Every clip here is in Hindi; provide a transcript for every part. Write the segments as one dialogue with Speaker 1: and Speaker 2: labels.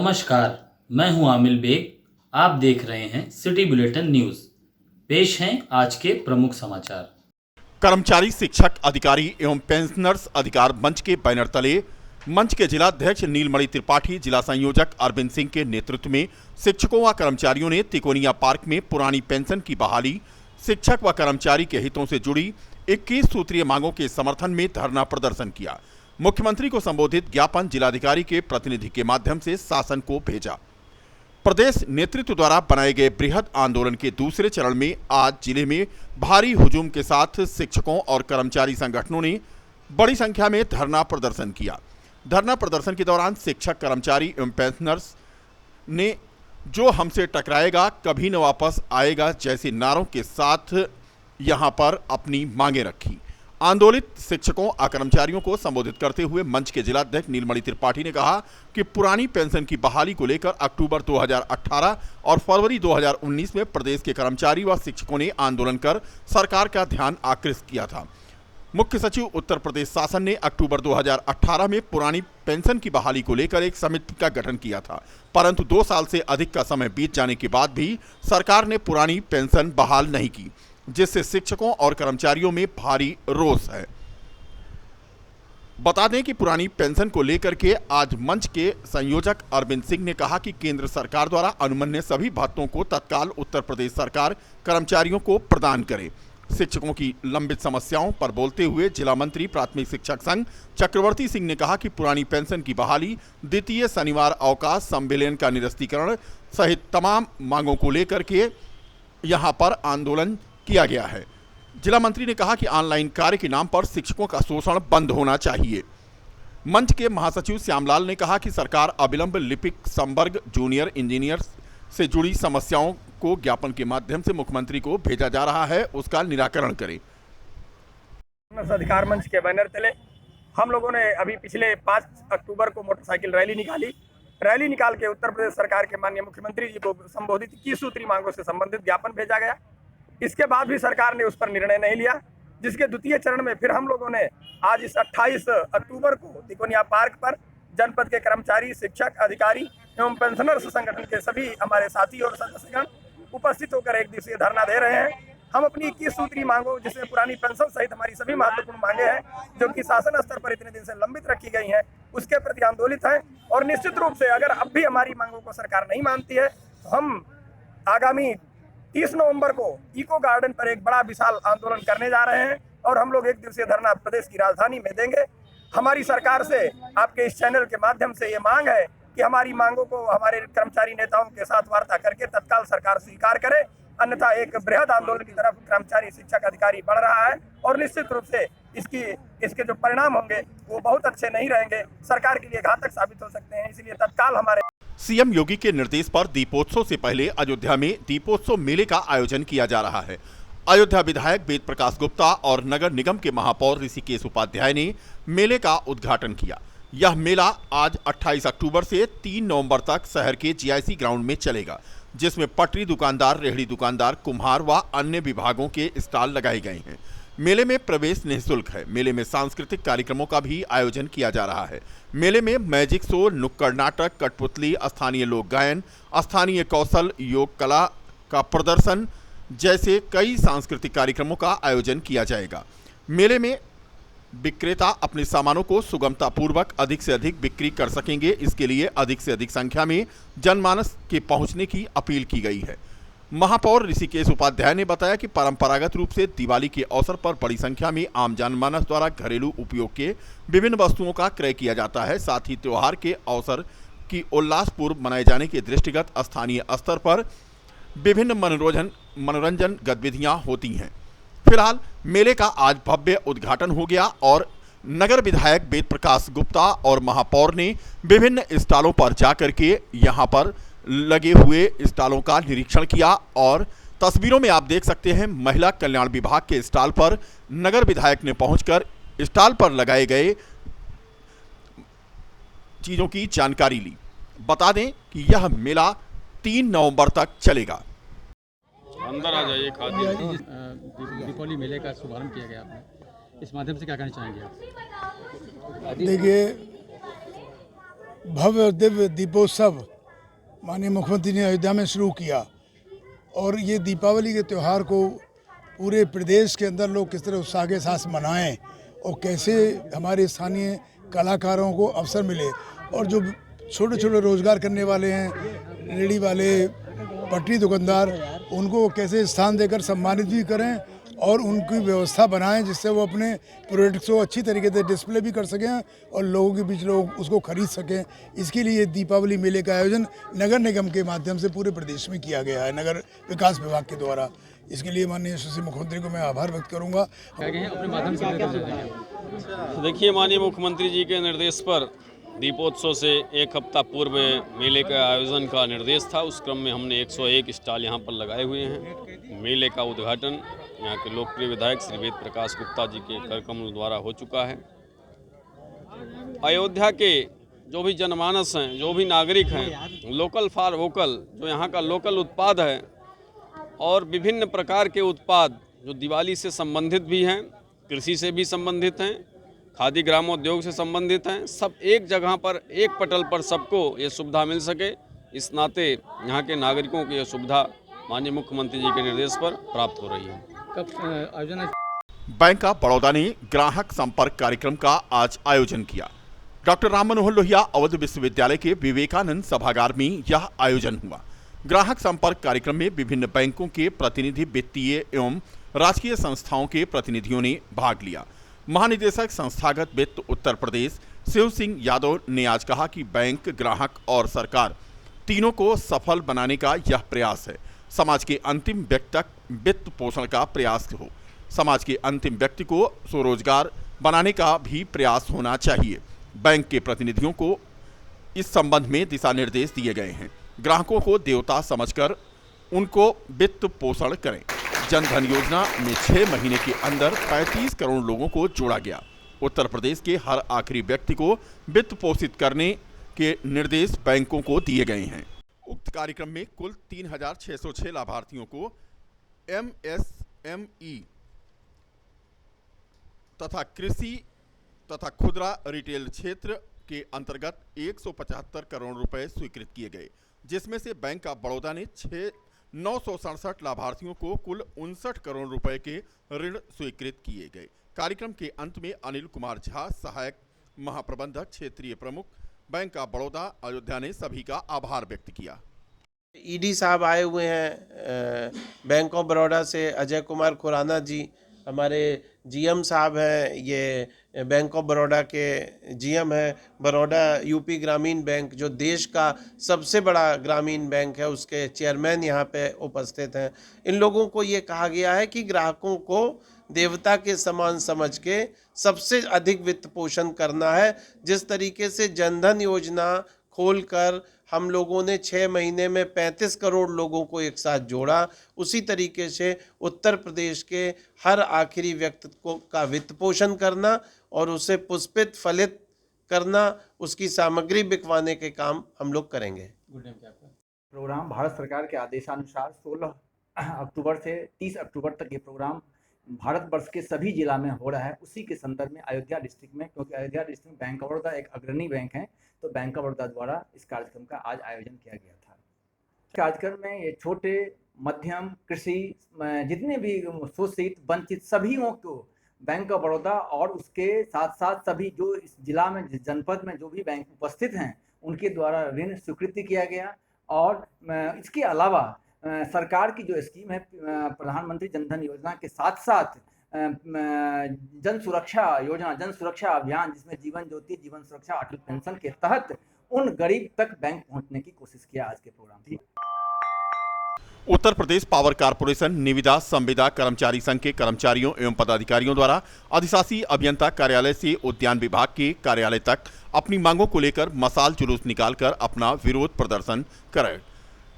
Speaker 1: नमस्कार, मैं हूं आमिल बेग। आप देख रहे हैं सिटी बुलेटिन न्यूज़। पेश हैं आज के प्रमुख समाचार।
Speaker 2: कर्मचारी, शिक्षक, अधिकारी एवं पेंशनर्स अधिकार मंच के बैनर तले मंच के जिलाध्यक्ष नीलमणि त्रिपाठी, जिला संयोजक अरविंद सिंह के नेतृत्व में शिक्षकों व कर्मचारियों ने तिकोनिया पार्क में पुरानी पेंशन की बहाली, शिक्षक व कर्मचारी के हितों से जुड़ी 21 सूत्रीय मांगों के समर्थन में धरना प्रदर्शन किया। मुख्यमंत्री को संबोधित ज्ञापन जिलाधिकारी के प्रतिनिधि के माध्यम से शासन को भेजा। प्रदेश नेतृत्व द्वारा बनाए गए बृहद आंदोलन के दूसरे चरण में आज जिले में भारी हुजूम के साथ शिक्षकों और कर्मचारी संगठनों ने बड़ी संख्या में धरना प्रदर्शन किया। धरना प्रदर्शन के दौरान शिक्षक, कर्मचारी एवं पेंशनर्स ने जो हमसे टकराएगा कभी न वापस आएगा जैसे नारों के साथ यहां पर अपनी मांगें रखी। आंदोलित शिक्षकों और कर्मचारियों को संबोधित करते हुए मंच के जिलाध्यक्ष नीलमणि त्रिपाठी ने कहा कि पुरानी पेंशन की बहाली को लेकर अक्टूबर 2018 और फरवरी 2019 में प्रदेश के कर्मचारी व शिक्षकों ने आंदोलन कर सरकार का ध्यान आकृष्ट किया था। मुख्य सचिव उत्तर प्रदेश शासन ने अक्टूबर 2018 में पुरानी पेंशन की बहाली को लेकर एक समिति का गठन किया था, परंतु 2 साल से अधिक का समय बीत जाने के बाद भी सरकार ने पुरानी पेंशन बहाल नहीं की, जिससे शिक्षकों और कर्मचारियों में भारी रोष है। बता दें कि पुरानी पेंशन को लेकर के आज मंच के संयोजक अरविंद सिंह ने कहा कि केंद्र सरकार द्वारा अनुमन्य सभी भत्तों को तत्काल उत्तर प्रदेश सरकार कर्मचारियों को प्रदान करे। शिक्षकों की लंबित समस्याओं पर बोलते हुए जिला मंत्री प्राथमिक शिक्षक संघ चक्रवर्ती सिंह ने कहा कि पुरानी पेंशन की बहाली, द्वितीय शनिवार अवकाश, संविलियन का निरस्तीकरण सहित तमाम मांगों को लेकर के यहां पर आंदोलन किया गया है। जिला मंत्री ने कहा कि ऑनलाइन कार्य के नाम पर शिक्षकों का शोषण बंद होना चाहिए। मंच के महासचिव श्यामलाल ने कहा कि सरकार अविलंब लिपिक संवर्ग जूनियर इंजीनियर से जुड़ी समस्याओं को ज्ञापन के माध्यम से मुख्यमंत्री को भेजा जा रहा है, उसका निराकरण करे।
Speaker 3: अधिकार मंच के बैनर तले हम लोगों ने अभी पिछले 5 अक्टूबर को मोटरसाइकिल रैली निकाली। रैली निकाल के उत्तर प्रदेश सरकार के माननीय मुख्यमंत्री जी को संबोधित 21 सूत्री मांगों से संबंधित ज्ञापन भेजा गया। इसके बाद भी सरकार ने उस पर निर्णय नहीं लिया, जिसके द्वितीय चरण में फिर हम लोगों ने आज इस 28 अक्टूबर को तिकोनिया पार्क पर जनपद के कर्मचारी, शिक्षक, अधिकारी एवं पेंशनर्स संगठन के सभी हमारे साथी और सदस्यगण उपस्थित होकर एक दिवसीय धरना दे रहे हैं। हम अपनी 21 सूत्री मांगों, जिसमें पुरानी पेंशन सहित हमारी सभी महत्वपूर्ण मांगे हैं जो कि शासन स्तर पर इतने दिन से लंबित रखी गई हैं, उसके प्रति आंदोलित हैं। और निश्चित रूप से अगर अब भी हमारी मांगों को सरकार नहीं मानती है तो हम आगामी 30 नवंबर को इको गार्डन पर एक बड़ा विशाल आंदोलन करने जा रहे हैं और हम लोग एक दिवसीय धरना प्रदेश की राजधानी में देंगे। हमारी सरकार से आपके इस चैनल के माध्यम से ये मांग है कि हमारी मांगों को हमारे कर्मचारी नेताओं के साथ वार्ता करके तत्काल सरकार स्वीकार करे, अन्यथा एक बृहद आंदोलन की तरफ कर्मचारी, शिक्षक, अधिकारी बढ़ रहा है और निश्चित रूप से इसके जो परिणाम होंगे वो बहुत अच्छे नहीं रहेंगे, सरकार के लिए घातक साबित हो सकते हैं। इसलिए तत्काल हमारे
Speaker 2: सीएम योगी के निर्देश पर दीपोत्सव से पहले अयोध्या में दीपोत्सव मेले का आयोजन किया जा रहा है। अयोध्या विधायक वेद प्रकाश गुप्ता और नगर निगम के महापौर ऋषिकेश उपाध्याय ने मेले का उद्घाटन किया। यह मेला आज 28 अक्टूबर से 3 नवंबर तक शहर के जीआईसी ग्राउंड में चलेगा, जिसमें पटरी दुकानदार, रेहड़ी दुकानदार, कुम्हार व अन्य विभागों के स्टॉल लगाए गए हैं। मेले में प्रवेश निःशुल्क है। मेले में सांस्कृतिक कार्यक्रमों का भी आयोजन किया जा रहा है। मेले में मैजिक शो, नुक्कड़ नाटक, कठपुतली, स्थानीय लोक गायन, स्थानीय कौशल, योग कला का प्रदर्शन जैसे कई सांस्कृतिक कार्यक्रमों का आयोजन किया जाएगा। मेले में विक्रेता अपने सामानों को सुगमतापूर्वक अधिक से अधिक बिक्री कर सकेंगे। इसके लिए अधिक से अधिक संख्या में जनमानस के पहुंचने की अपील की गई है। महापौर ऋषिकेश उपाध्याय ने बताया कि परंपरागत रूप से दिवाली के अवसर पर बड़ी संख्या में आम जनमानस द्वारा घरेलू उपयोग के विभिन्न वस्तुओं का क्रय किया जाता है। साथ ही त्योहार के अवसर की उल्लासपूर्व मनाए जाने के दृष्टिगत स्थानीय स्तर पर विभिन्न मनोरंजन गतिविधियां होती हैं। फिलहाल मेले का आज भव्य उद्घाटन हो गया और नगर विधायक वेद प्रकाश गुप्ता और महापौर ने विभिन्न स्टॉलों पर जाकर के यहां पर लगे हुए स्टॉलों का निरीक्षण किया और तस्वीरों में आप देख सकते हैं महिला कल्याण विभाग के स्टॉल पर नगर विधायक ने पहुंचकर स्टॉल पर लगाए गए चीजों की जानकारी ली। बता दें कि यह मेला 3 नवंबर तक चलेगा।
Speaker 4: अंदर आ जाइए।
Speaker 5: दीपावली मेले का शुभारंभ किया गया आपने, इस माध्यम से क्या कहना चाहेंगे आप?
Speaker 6: देखिए, भव्य और दिव्य दीपोत्सव माननीय मुख्यमंत्री ने अयोध्या में शुरू किया और ये दीपावली के त्यौहार को पूरे प्रदेश के अंदर लोग किस तरह उत्साह के साथ मनाएं और कैसे हमारे स्थानीय कलाकारों को अवसर मिले और जो छोटे छोटे रोजगार करने वाले हैं, रेहड़ी वाले, पटरी दुकानदार, उनको कैसे स्थान देकर सम्मानित भी करें और उनकी व्यवस्था बनाएं जिससे वो अपने प्रोडक्ट्स को अच्छी तरीके से डिस्प्ले भी कर सकें और लोगों के बीच लोग उसको खरीद सकें। इसके लिए दीपावली मेले का आयोजन नगर निगम के माध्यम से पूरे प्रदेश में किया गया है, नगर विकास विभाग के द्वारा। इसके लिए माननीय यशस्वी मुख्यमंत्री को मैं आभार व्यक्त करूंगा।
Speaker 5: क्या कहें अपने माध्यम से?
Speaker 4: देखिए, माननीय मुख्यमंत्री जी के निर्देश पर दीपोत्सव से एक हफ्ता पूर्व मेले का आयोजन का निर्देश था। उस क्रम में हमने 101 स्टॉल यहाँ पर लगाए हुए हैं। मेले का उद्घाटन यहाँ के लोकप्रिय विधायक श्री वेद प्रकाश गुप्ता जी के कर कमल द्वारा हो चुका है। अयोध्या के जो भी जनमानस हैं, जो भी नागरिक हैं, लोकल फॉर वोकल, जो यहाँ का लोकल उत्पाद है और विभिन्न प्रकार के उत्पाद जो दिवाली से संबंधित भी हैं, कृषि से भी संबंधित हैं, खादी ग्रामोद्योग से संबंधित हैं, सब एक जगह पर, एक पटल पर सबको ये सुविधा मिल सके, इस नाते यहाँ के नागरिकों को ये सुविधा माननीय मुख्यमंत्री जी के निर्देश पर प्राप्त हो रही है।
Speaker 5: कब आयोजन?
Speaker 2: बैंक ऑफ बड़ौदा ने ग्राहक संपर्क कार्यक्रम का आज आयोजन किया। डॉक्टर राम मनोहर लोहिया अवध विश्वविद्यालय के विवेकानंद सभागार में यह आयोजन हुआ। ग्राहक संपर्क कार्यक्रम में विभिन्न बैंकों के प्रतिनिधि, वित्तीय एवं राजकीय संस्थाओं के प्रतिनिधियों ने भाग लिया। महानिदेशक संस्थागत वित्त उत्तर प्रदेश शिव सिंह यादव ने आज कहा कि बैंक, ग्राहक और सरकार तीनों को सफल बनाने का यह प्रयास है। समाज के अंतिम व्यक्ति तक वित्त पोषण का प्रयास हो। समाज के अंतिम व्यक्ति को स्वरोजगार बनाने का भी प्रयास होना चाहिए। बैंक के प्रतिनिधियों को इस संबंध में दिशा निर्देश दिए गए हैं। ग्राहकों को देवता समझकर उनको वित्त पोषण करें। जनधन योजना में 6 महीने के अंदर 35 करोड़ लोगों को जोड़ा गया। उत्तर प्रदेश के हर आखिरी व्यक्ति को वित्त पोषित करने के निर्देश बैंकों को दिए गए हैं। उक्त कार्यक्रम में कुल 3606 लाभार्थियों को MSME तथा कृषि तथा खुदरा रिटेल क्षेत्र के अंतर्गत 175 करोड़ रुपए स्वीकृत किए गए, जिसमें से बैंक ऑफ बड़ौदा ने 967 लाभार्थियों को कुल 59 करोड़ रुपए के ऋण स्वीकृत किए गए। कार्यक्रम के अंत में अनिल कुमार झा, सहायक महाप्रबंधक क्षेत्रीय प्रमुख बैंक ऑफ बड़ौदा अयोध्या, ने सभी का आभार व्यक्त किया।
Speaker 7: ईडी साहब आए हुए हैं बैंक ऑफ बड़ौदा से, अजय कुमार खुराना जी हमारे जीएम साहब हैं, ये बैंक ऑफ बड़ौदा के जीएम हैं। बड़ौदा यूपी ग्रामीण बैंक जो देश का सबसे बड़ा ग्रामीण बैंक है, उसके चेयरमैन यहाँ पे उपस्थित हैं। इन लोगों को ये कहा गया है कि ग्राहकों को देवता के समान समझ के सबसे अधिक वित्त पोषण करना है। जिस तरीके से जनधन योजना खोलकर हम लोगों ने 6 महीने में 35 करोड़ लोगों को एक साथ जोड़ा, उसी तरीके से उत्तर प्रदेश के हर आखिरी व्यक्ति को का वित्त पोषण करना और उसे पुष्पित फलित करना, उसकी सामग्री बिकवाने के काम हम लोग करेंगे।
Speaker 8: प्रोग्राम भारत सरकार के आदेशानुसार 16 अक्टूबर से 30 अक्टूबर तक ये प्रोग्राम भारतवर्ष के सभी जिला में हो रहा है। उसी के संदर्भ में अयोध्या डिस्ट्रिक्ट में, क्योंकि अयोध्या डिस्ट्रिक्ट में बैंक ऑफ बड़ौदा एक अग्रणी बैंक है, तो बैंक ऑफ बड़ौदा द्वारा इस कार्यक्रम का आज आयोजन किया गया था। कार्यक्रम में ये छोटे, मध्यम, कृषि, जितने भी शोषित, वंचित सभीों को बैंक ऑफ बड़ौदा और उसके साथ साथ सभी जो इस जिला में, जनपद में जो भी बैंक उपस्थित हैं, उनके द्वारा ऋण स्वीकृति किया गया। और इसके अलावा सरकार की जो स्कीम है प्रधानमंत्री जनधन योजना के साथ साथ जन सुरक्षा योजना, जन सुरक्षा अभियान, जिसमें जीवन ज्योति, जीवन सुरक्षा, अटल पेंशन के तहत उन गरीब तक बैंक पहुंचने की कोशिश किया आज के प्रोग्राम थी।
Speaker 2: उत्तर प्रदेश पावर कारपोरेशन निविदा संविदा कर्मचारी संघ के कर्मचारियों एवं पदाधिकारियों द्वारा अधिशासी अभियंता कार्यालय से उद्यान विभाग के कार्यालय तक अपनी मांगों को लेकर मशाल जुलूस निकालकर अपना विरोध प्रदर्शन करे।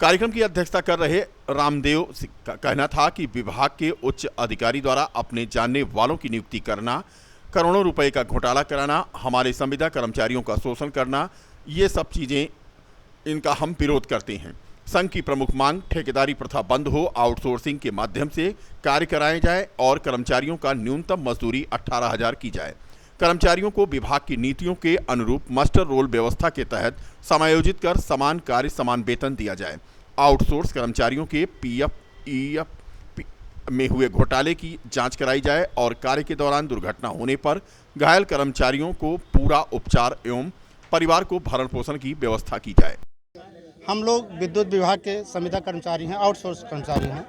Speaker 2: कार्यक्रम की अध्यक्षता कर रहे रामदेव का कहना था कि विभाग के उच्च अधिकारी द्वारा अपने जानने वालों की नियुक्ति करना, करोड़ों रुपए का घोटाला कराना, हमारे संविदा कर्मचारियों का शोषण करना, ये सब चीज़ें, इनका हम विरोध करते हैं। संघ की प्रमुख मांग ठेकेदारी प्रथा बंद हो, आउटसोर्सिंग के माध्यम से कार्य कराए जाए और कर्मचारियों का न्यूनतम मजदूरी 18,000 की जाए। कर्मचारियों को विभाग की नीतियों के अनुरूप मास्टर रोल व्यवस्था के तहत समायोजित कर समान कार्य समान वेतन दिया जाए। आउटसोर्स कर्मचारियों के पीएफ ईएफ में हुए घोटाले की जांच कराई जाए और कार्य के दौरान दुर्घटना होने पर घायल कर्मचारियों को पूरा उपचार एवं परिवार को भरण पोषण की व्यवस्था की जाए।
Speaker 9: हम लोग विद्युत विभाग के संविदा कर्मचारी हैं, आउटसोर्स कर्मचारी हैं।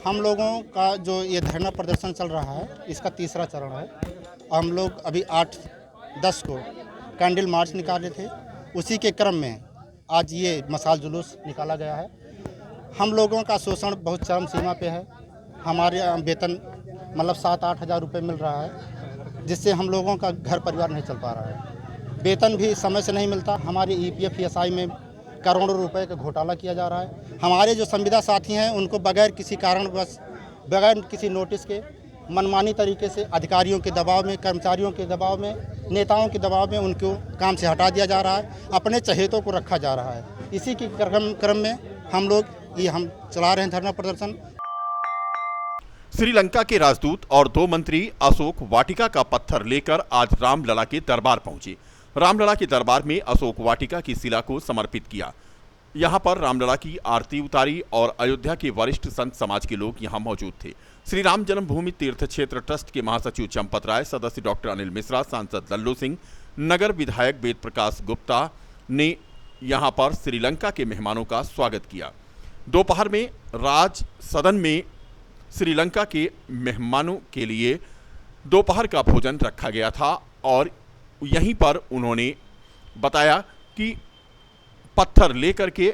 Speaker 9: हम लोगों का जो ये धरना प्रदर्शन चल रहा है, इसका तीसरा चरण है। हम लोग अभी 8-10 को कैंडल मार्च निकाले थे, उसी के क्रम में आज ये मशाल जुलूस निकाला गया है। हम लोगों का शोषण बहुत चरम सीमा पे है। हमारे वेतन मतलब 7-8 हज़ार रुपये मिल रहा है, जिससे हम लोगों का घर परिवार नहीं चल पा रहा है। वेतन भी समय से नहीं मिलता। हमारे ईपीएफ ईएसआई में करोड़ों रुपए का घोटाला किया जा रहा है। हमारे जो संविदा साथी हैं उनको बगैर किसी कारणवश, बगैर किसी नोटिस के मनमानी तरीके से अधिकारियों के दबाव में, कर्मचारियों के दबाव में, नेताओं के दबाव में उनको काम से हटा दिया जा रहा है। अपने चहेतों को रखा जा रहा है। इसी के क्रम में हम लोग हम चला रहे हैं धरना प्रदर्शन।
Speaker 2: श्रीलंका के राजदूत और 2 मंत्री अशोक वाटिका का पत्थर लेकर आज रामलला के दरबार पहुंचे। रामलला के दरबार में अशोक वाटिका की शिला को समर्पित किया। यहां पर रामलला की आरती उतारी और अयोध्या के वरिष्ठ संत समाज के लोग यहां मौजूद थे। श्री राम जन्मभूमि तीर्थ क्षेत्र ट्रस्ट के महासचिव चंपत राय, सदस्य डॉक्टर अनिल मिश्रा, सांसद लल्लू सिंह, नगर विधायक वेद प्रकाश गुप्ता ने यहां पर श्रीलंका के मेहमानों का स्वागत किया। दोपहर में राज सदन में श्रीलंका के मेहमानों के लिए दोपहर का भोजन रखा गया था और यहीं पर उन्होंने बताया कि पत्थर लेकर के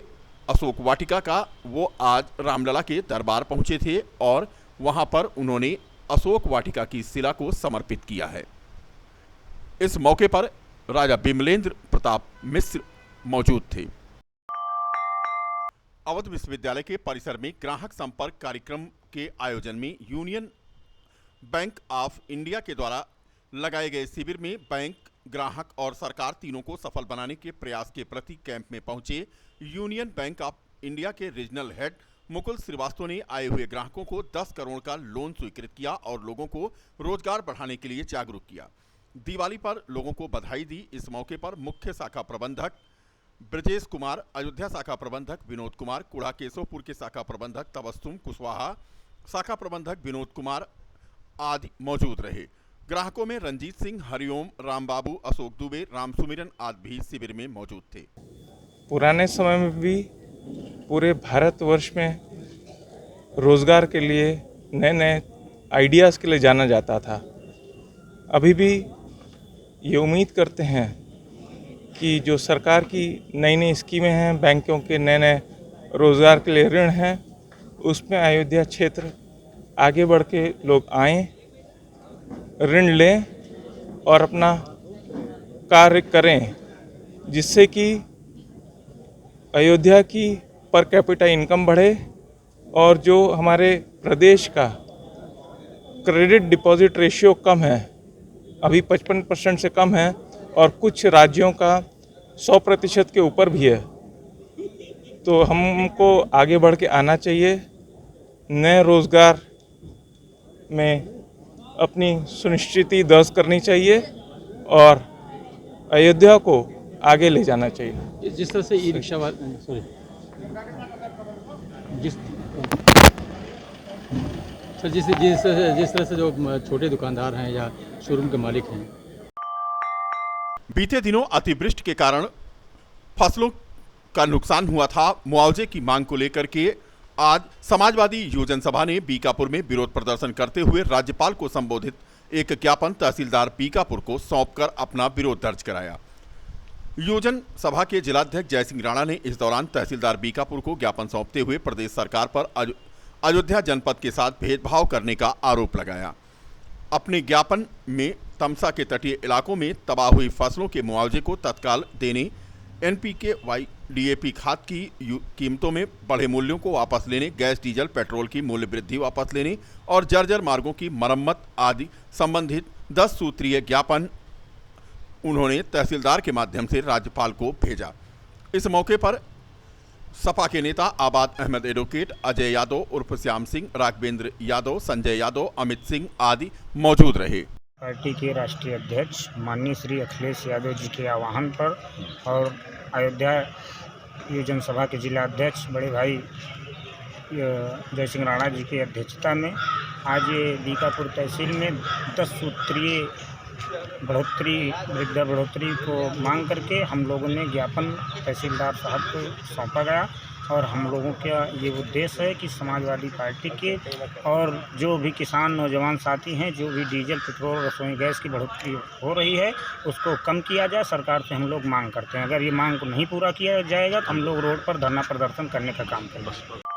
Speaker 2: अशोक वाटिका का वो आज रामलला के दरबार पहुंचे थे और वहां पर उन्होंने अशोक वाटिका की शिला को समर्पित किया है। इस मौके पर राजा बिमलेंद्र प्रताप मिश्र मौजूद थे। अवध विश्वविद्यालय के परिसर में ग्राहक संपर्क कार्यक्रम के आयोजन में यूनियन बैंक ऑफ इंडिया के द्वारा लगाए गए शिविर में बैंक, ग्राहक और सरकार तीनों को सफल बनाने के प्रयास के प्रति कैंप में पहुंचे यूनियन बैंक ऑफ इंडिया के रीजनल हेड मुकुल श्रीवास्तव ने आए हुए ग्राहकों को 10 करोड़ का लोन स्वीकृत किया और लोगों को रोजगार बढ़ाने के लिए जागरूक किया। दिवाली पर लोगों को बधाई दी। इस मौके पर मुख्य शाखा प्रबंधक ब्रजेश कुमार, अयोध्या शाखा प्रबंधक विनोद कुमार, कुड़ा केशवपुर के शाखा प्रबंधक तबस्सुम कुशवाहा, शाखा प्रबंधक विनोद कुमार आदि मौजूद रहे। ग्राहकों में रंजीत सिंह, हरिओम, रामबाबू, अशोक दुबे, राम सुमिरन आदि भी शिविर में मौजूद थे।
Speaker 10: पुराने समय में भी पूरे भारतवर्ष में रोजगार के लिए नए नए आइडियाज़ के लिए जाना जाता था। अभी भी ये उम्मीद करते हैं कि जो सरकार की नई नई स्कीमें हैं, बैंकों के नए नए रोजगार के लिए ऋण हैं, उसमें अयोध्या क्षेत्र आगे बढ़ के लोग आएँ, ऋण लें और अपना कार्य करें, जिससे कि अयोध्या की पर कैपिटा इनकम बढ़े और जो हमारे प्रदेश का क्रेडिट डिपॉजिट रेशियो कम है, अभी 55% से कम है और कुछ राज्यों का 100% के ऊपर भी है, तो हमको आगे बढ़ के आना चाहिए, नए रोजगार में अपनी सुनिश्चिति दर्ज करनी चाहिए और अयोध्या को आगे ले जाना चाहिए।
Speaker 5: जिस तरह से ई रिक्शा जिस तरह से जो छोटे दुकानदार हैं या शोरूम के मालिक हैं,
Speaker 2: बीते दिनों अतिवृष्टि के कारण फसलों का नुकसान हुआ था। मुआवजे की मांग को लेकर के आज समाजवादी योजन सभा ने बीकापुर में विरोध प्रदर्शन करते हुए राज्यपाल को संबोधित एक ज्ञापन तहसीलदार बीकापुर को सौंपकर अपना विरोध दर्ज कराया। योजन सभा के जिलाध्यक्ष जयसिंह राणा ने इस दौरान तहसीलदार बीकापुर को ज्ञापन सौंपते हुए प्रदेश सरकार पर अयोध्या जनपद के साथ भेदभाव करने का आरोप लगाया। अपने ज्ञापन में तमसा के तटीय इलाकों में तबाह हुई फसलों के मुआवजे को तत्काल देने, एनपीके डीएपी खाद की कीमतों में बढ़े मूल्यों को वापस लेने, गैस डीजल पेट्रोल की मूल्य वृद्धि वापस लेने और जर्जर मार्गों की मरम्मत आदि संबंधित 10 सूत्रीय ज्ञापन उन्होंने तहसीलदार के माध्यम से राज्यपाल को भेजा। इस मौके पर सपा के नेता आबाद अहमद एडवोकेट, अजय यादव उर्फ श्याम सिंह, राघवेंद्र यादव, संजय यादव, अमित सिंह आदि मौजूद रहे।
Speaker 11: पार्टी के राष्ट्रीय अध्यक्ष माननीय श्री अखिलेश यादव जी के आह्वान पर और अयोध्या ये जनसभा के जिला अध्यक्ष बड़े भाई जय सिंह राणा जी की अध्यक्षता में आज ये बीकापुर तहसील में 10 सूत्रीय वृद्धा बढ़ोतरी को मांग करके हम लोगों ने ज्ञापन तहसीलदार साहब को सौंपा गया। और हम लोगों का ये उद्देश्य है कि समाजवादी पार्टी के और जो भी किसान नौजवान साथी हैं, जो भी डीजल पेट्रोल रसोई गैस की बढ़ोतरी हो रही है उसको कम किया जाए, सरकार से हम लोग मांग करते हैं। अगर ये मांग को नहीं पूरा किया जाएगा तो हम लोग रोड पर धरना प्रदर्शन करने का काम करेंगे।